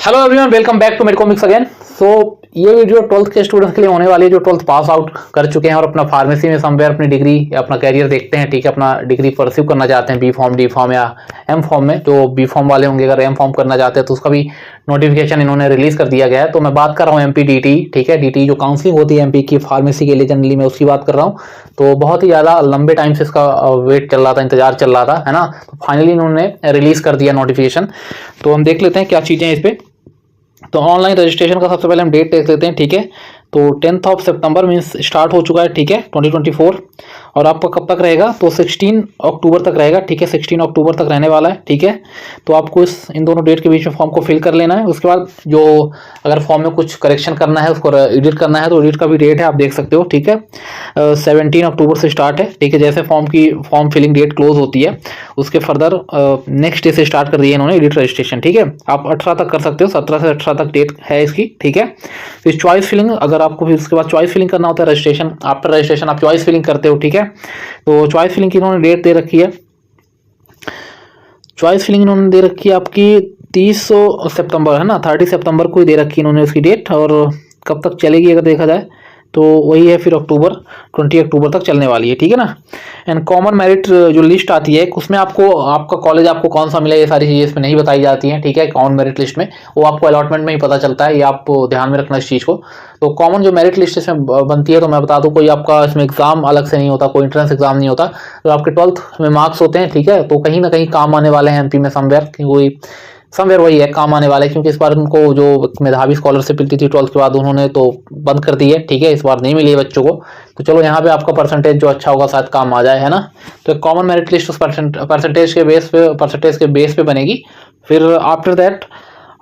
Hello everyone, welcome back to Medcomics again. So ये video 12th के students के लिए होने वाली है जो 12th पास आउट कर चुके हैं और अपना फार्मेसी में समवेयर अपनी डिग्री या अपना कैरियर देखते हैं। ठीक है, अपना डिग्री परस्यू करना चाहते हैं बी फॉर्म, डी फॉर्म या एम फॉर्म में। जो बी फॉर्म वाले होंगे, अगर एम फॉर्म करना चाहते हैं तो उसका भी नोटिफिकेशन इन्होंने रिलीज कर दिया गया है। तो मैं बात कर रहा हूँ MPDT। ठीक है, DT जो काउंसलिंग होती है MP की फार्मेसी के लिए जनरली, मैं उसकी बात कर रहा हूँ। तो बहुत ही ज़्यादा लंबे टाइम से इसका वेट चल रहा था, इंतजार चल रहा था, है ना। तो फाइनली इन्होंने रिलीज कर दिया नोटिफिकेशन। तो हम देख लेते हैं क्या चीज़ें इस पर। तो ऑनलाइन रजिस्ट्रेशन का सबसे पहले हम डेट देख लेते हैं। ठीक है, तो 10 सितंबर मीन्स स्टार्ट हो चुका है। ठीक है, 2024। और आपका कब तक रहेगा तो 16 अक्टूबर तक रहेगा। ठीक है, 16 अक्टूबर तक रहने वाला है। ठीक है, तो आपको इन दोनों डेट के बीच में फॉर्म को फिल कर लेना है। उसके बाद जो अगर फॉर्म में कुछ करेक्शन करना है, उसको एडिट करना है, तो एडिट का भी डेट है, आप देख सकते हो। ठीक है, 17 अक्टूबर से स्टार्ट है। ठीक है, जैसे फॉर्म फिलिंग डेट क्लोज होती है उसके फर्दर नेक्स्ट डे से स्टार्ट कर दिया है इन्होंने एडिट रजिस्ट्रेशन। ठीक है, आप 18 तक कर सकते हो, 17 से 18 तक डेट है इसकी। ठीक है, फिर चॉइस फिलिंग, अगर आपको फिर उसके बाद चॉइस फिलिंग करना होता है रजिस्ट्रेशन, आफ्टर रजिस्ट्रेशन आप चॉइस फिलिंग करते हो। ठीक है, तो चॉइस फिलिंग की इन्होंने डेट दे रखी है। चॉइस फिलिंग इन्होंने दे रखी है आपकी 30 सितंबर, है ना, 30 सितंबर को ही दे रखी है इन्होंने उसकी डेट। और कब तक चलेगी अगर देखा जाए तो वही है फिर 20 अक्टूबर तक चलने वाली है। ठीक है ना। एंड कॉमन मेरिट जो लिस्ट आती है उसमें आपको आपका कॉलेज आपको कौन सा मिला, ये सारी चीज़ें इसमें नहीं बताई जाती हैं। ठीक है, कॉमन मेरिट लिस्ट में वो आपको अलॉटमेंट में ही पता चलता है, ये आप ध्यान में रखना इस चीज़ को। तो कॉमन जो मेरिट लिस्ट इसमें बनती है, तो मैं बता दूं कोई आपका इसमें एग्जाम अलग से नहीं होता, कोई एंट्रेंस एग्जाम नहीं होता। तो आपके 12th में मार्क्स होते हैं। ठीक है, तो कहीं ना कहीं काम आने वाले हैं MP में समवेयर वही है, काम आने वाला है। क्योंकि इस बार उनको जो मेधावी स्कॉलरशिप मिलती थी 12th के बाद उन्होंने तो बंद कर दी है। ठीक है, इस बार नहीं मिली है बच्चों को। तो चलो यहाँ पे आपका परसेंटेज जो अच्छा होगा शायद काम आ जाए, है ना। तो कॉमन मेरिट लिस्ट उस परसेंटेज के बेस पे बनेगी। फिर आफ्टर दैट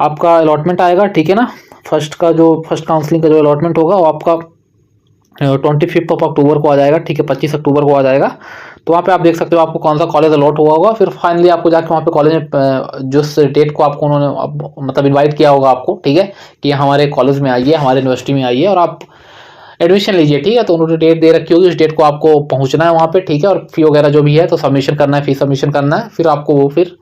आपका अलॉटमेंट आएगा। ठीक है ना, फर्स्ट काउंसलिंग का जो अलॉटमेंट होगा वो आपका 25 अक्टूबर को आ जाएगा। ठीक है, 25 अक्टूबर को आ जाएगा। तो वहाँ पे आप देख सकते हो आपको कौन सा कॉलेज अलॉट हुआ होगा। फिर फाइनली आपको जाके वहाँ पे कॉलेज में जिस डेट को आपको उन्होंने मतलब इनवाइट किया होगा आपको, ठीक है, कि हमारे कॉलेज में आइए, हमारे यूनिवर्सिटी में आइए और आप एडमिशन लीजिए। ठीक है, तो उन्होंने डेट दे रखी होगी, उस डेट को आपको पहुँचना है वहाँ पे। ठीक है, और फी वगैरह जो भी है तो सबमिशन करना है, फी सबमिशन करना है। फिर आपको वो फिर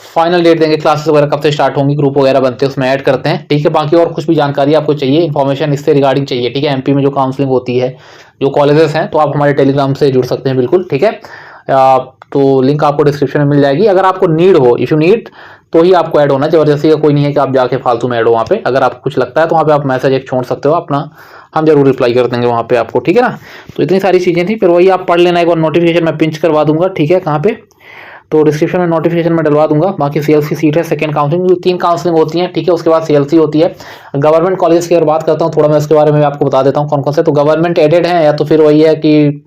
फाइनल डेट देंगे, क्लासेस वगैरह कब से स्टार्ट होंगी, ग्रुप वगैरह बनते हैं उसमें ऐड करते हैं। ठीक है, बाकी और कुछ भी जानकारी आपको चाहिए, इन्फॉर्मेशन इससे रिगार्डिंग चाहिए, ठीक है, MP में जो काउंसलिंग होती है, जो कॉलेजेस हैं, तो आप हमारे टेलीग्राम से जुड़ सकते हैं बिल्कुल। ठीक है, तो लिंक आपको डिस्क्रिप्शन में मिल जाएगी। अगर आपको नीड हो, इफ यू नीड, तो ही आपको ऐड होना, जबरदस्ती का कोई नहीं है कि आप जाके फालतू में ऐड हो वहाँ पे। अगर आपको कुछ लगता है तो वहाँ पे आप मैसेज एक छोड़ सकते हो अपना, हम जरूर रिप्लाई कर देंगे वहाँ पे आपको। ठीक है ना, तो इतनी सारी चीज़ें थी। फिर वही आप पढ़ लेना, एक बार नोटिफिकेशन मैं पिंच करवा दूंगा। ठीक है, कहाँ पे, तो डिस्क्रिप्शन में नोटिफिकेशन में डलवा दूंगा। बाकी CLC सीट है, सेकंड काउंसलिंग, 3 काउंसलिंग होती हैं। ठीक है, उसके बाद CLC होती है। गवर्नमेंट कॉलेज की अगर बात करता हूँ थोड़ा, मैं उसके बारे में आपको बता देता हूँ कौन कौन से। तो गवर्नमेंट एडेड हैं, या तो फिर वही है कि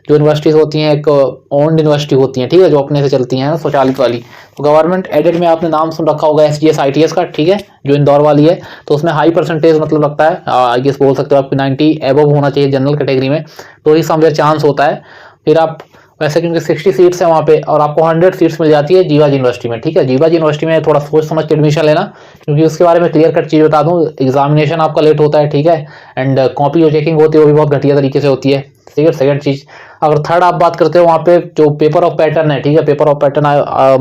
जो यूनिवर्सिटीज़ होती हैं एक ओन्ड यूनिवर्सिटी होती हैं, ठीक है, जो अपने से चलती हैं स्वचालित वाली। तो गवर्नमेंट एडेड में आपने नाम सुन रखा होगा SGS ITS का, ठीक है, जो इंदौर वाली है। तो उसमें हाई परसेंटेज मतलब लगता है, आई गेस बोल सकते हो आपकी 90 एबव होना चाहिए जनरल कैटेगरी में, तो ही समवेयर चांस होता है। फिर आप वैसे क्योंकि 60 सीट्स है वहाँ पे और आपको 100 सीट्स मिल जाती है जीवाजी यूनिवर्सिटी में। ठीक है, जीवाजी यूनिवर्सिटी में थोड़ा सोच समझ के एडमिशन लेना, क्योंकि उसके बारे में क्लियर कट चीज़ बता दूँ, एग्जामिनेशन आपका लेट होता है। ठीक है, एंड कॉपी जो चेकिंग होती है वो भी बहुत घटिया तरीके से होती है। ठीक है, सेकंड चीज़, अगर थर्ड आप बात करते हो वहाँ पे जो पेपर ऑफ पैटर्न है, ठीक है, पेपर ऑफ पैटर्न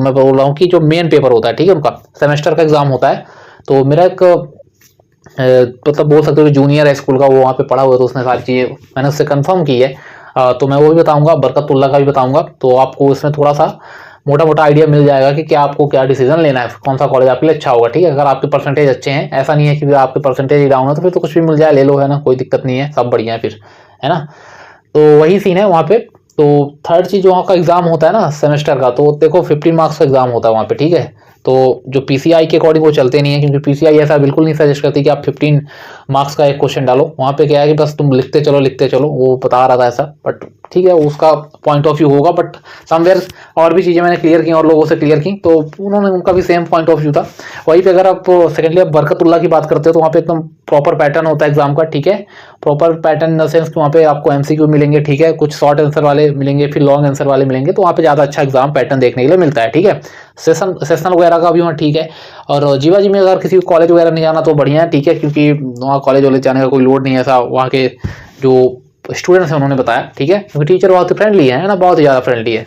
मैं बोल रहा हूँ कि जो मेन पेपर होता है, ठीक है, उनका सेमेस्टर का एग्जाम होता है। तो मेरा एक मतलब बोल सकते हो कि जूनियर है स्कूल का, वो वहाँ पे पढ़ा हुआ है, तो उसने सारी चीज़ें मैंने उससे कंफर्म की है। तो मैं वो भी बताऊंगा, बरकतुल्ला का भी बताऊंगा। तो आपको इसमें थोड़ा सा मोटा मोटा आइडिया मिल जाएगा कि क्या आपको क्या डिसीजन लेना है, कौन सा कॉलेज आपके लिए अच्छा होगा। ठीक है, अगर आपके परसेंटेज अच्छे हैं, ऐसा नहीं है कि आपके परसेंटेज ही डाउन है तो फिर तो कुछ भी मिल जाए ले लो, है ना, कोई दिक्कत नहीं है, सब बढ़िया है फिर, है ना। तो वही सीन है वहाँ पे। तो थर्ड चीज़ जो वहाँ का एग्जाम होता है ना सेमेस्टर का, तो देखो 15 मार्क्स का एग्जाम होता है वहाँ पे। ठीक है, तो जो PCI के अकॉर्डिंग वो चलते नहीं है, क्योंकि PCI ऐसा बिल्कुल नहीं सजेस्ट करती कि आप 15 मार्क्स का एक क्वेश्चन डालो। वहाँ पे क्या है कि बस तुम लिखते चलो, वो बता रहा था ऐसा, बट ठीक है, उसका पॉइंट ऑफ व्यू होगा। बट समवेयर और भी चीज़ें मैंने क्लियर की और लोगों से क्लियर की, तो उन्होंने उनका भी सेम पॉइंट ऑफ व्यू था। वहीं पे अगर आप सेकेंडली आप बरकतुल्ला की बात करते हो तो वहाँ पे एकदम प्रॉपर पैटर्न होता है एग्जाम का। ठीक है, proper pattern in the sense कि वहाँ पे आपको MCQ मिलेंगे, ठीक है, कुछ शॉर्ट आंसर वाले मिलेंगे, फिर लॉन्ग आंसर वाले मिलेंगे। तो वहाँ पे ज़्यादा अच्छा एग्जाम पैटर्न देखने के लिए मिलता है। ठीक है, सेशनल वगैरह का भी वहाँ ठीक है। और जीवाजी में अगर किसी को कॉलेज वगैरह नहीं जाना तो बढ़िया है। ठीक है, क्योंकि वहाँ कॉलेज वाले जाने का कोई लोड नहीं है, ऐसा वहाँ के जो स्टूडेंट्स हैं उन्होंने बताया। ठीक है, क्योंकि टीचर बहुत फ्रेंडली है ना, बहुत ज़्यादा फ्रेंडली है।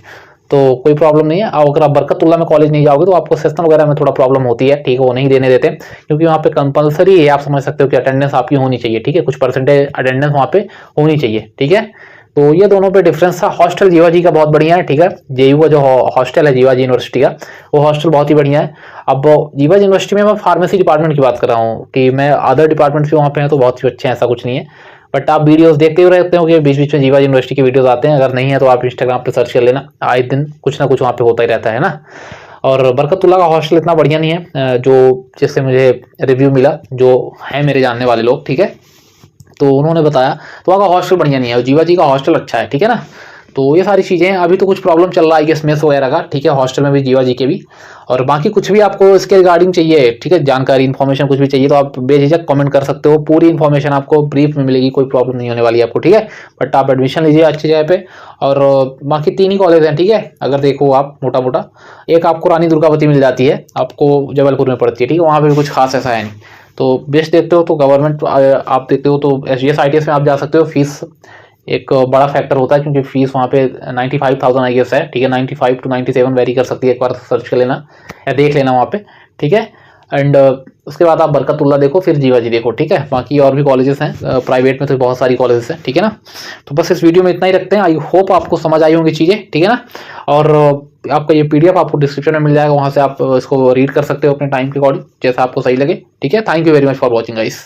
तो कोई प्रॉब्लम नहीं है। और अगर आप बरकतुल्लाह में कॉलेज नहीं जाओगे तो आपको सेशन वगैरह में थोड़ा प्रॉब्लम होती है, ठीक है, वो नहीं देने देते क्योंकि वहाँ पे कंपलसरी है, आप समझ सकते हो कि अटेंडेंस आपकी होनी चाहिए, ठीक है, कुछ परसेंटेज अटेंडेंस वहाँ पे होनी चाहिए, ठीक है। तो ये दोनों पे डिफरेंस था। हॉस्टल जीवा जी का बहुत बढ़िया है, ठीक है, जेयू का जो हॉस्टल है जीवा जी यूनिवर्सिटी का, वो हॉस्टल बहुत ही बढ़िया है। अब जीवा जी यूनिवर्सिटी में मैं फार्मेसी डिपार्टमेंट की बात कर रहा हूँ कि मैं अदर डिपार्टमेंट्स भी वहाँ पे हैं तो बहुत ही अच्छे हैं, ऐसा कुछ नहीं है। बट आप वीडियोस देखते हुए रहते हो कि बीच बीच में जीवा यूनिवर्सिटी के वीडियोस आते हैं, अगर नहीं है तो आप इंस्टाग्राम पे सर्च कर लेना, आए दिन कुछ ना कुछ वहाँ पे होता ही रहता है ना। और बरकतुल्लाह का हॉस्टल इतना बढ़िया नहीं है जो जिससे मुझे रिव्यू मिला, जो है मेरे जानने वाले लोग, ठीक है, तो उन्होंने बताया तो वहाँ का हॉस्टल बढ़िया नहीं है, जीवा जी का हॉस्टल अच्छा है, ठीक है ना। तो ये सारी चीज़ें हैं। अभी तो कुछ प्रॉब्लम चल रहा है गेस मेस वगैरह का, ठीक है, हॉस्टल में भी जीवा जी के भी। और बाकी कुछ भी आपको इसके रिगार्डिंग चाहिए, ठीक है, जानकारी इन्फॉर्मेशन कुछ भी चाहिए तो आप बेझिझक कमेंट कर सकते हो, पूरी इन्फॉर्मेशन आपको ब्रीफ में मिलेगी, कोई प्रॉब्लम नहीं होने वाली है आपको, ठीक है। बट आप एडमिशन लीजिए अच्छी जगह पे। और बाकी 3 ही कॉलेज हैं, ठीक है, अगर देखो आप मोटा मोटा, एक आपको रानी दुर्गावती मिल जाती है, आपको जबलपुर में पड़ती है, ठीक है, वहाँ पे भी कुछ खास ऐसा है नहीं। तो बेस्ट देखते हो तो गवर्नमेंट आप देखते हो तो SGS ITS में आप जा सकते हो। फीस एक बड़ा फैक्टर होता है क्योंकि फीस वहाँ पे 95,000 आई गेस है, ठीक है, 95 to 97 वेरी कर सकती है, एक बार सर्च कर लेना या देख लेना वहाँ पे, ठीक है। एंड उसके बाद आप बरकतुल्लाह देखो, फिर जीवा जी देखो, ठीक है। बाकी और भी कॉलेजेस हैं प्राइवेट में तो बहुत सारी कॉलेजेस हैं, ठीक है ना। तो बस इस वीडियो में इतना ही रखते हैं। आई होप आपको समझ आई होंगी चीज़ें, ठीक है ना। और आपका ये PDF आपको डिस्क्रिप्शन में मिल जाएगा, वहाँ से आप इसको रीड कर सकते हो अपने टाइम के अकॉर्डिंग, जैसा आपको सही लगे, ठीक है। Thank you very much for watching guys.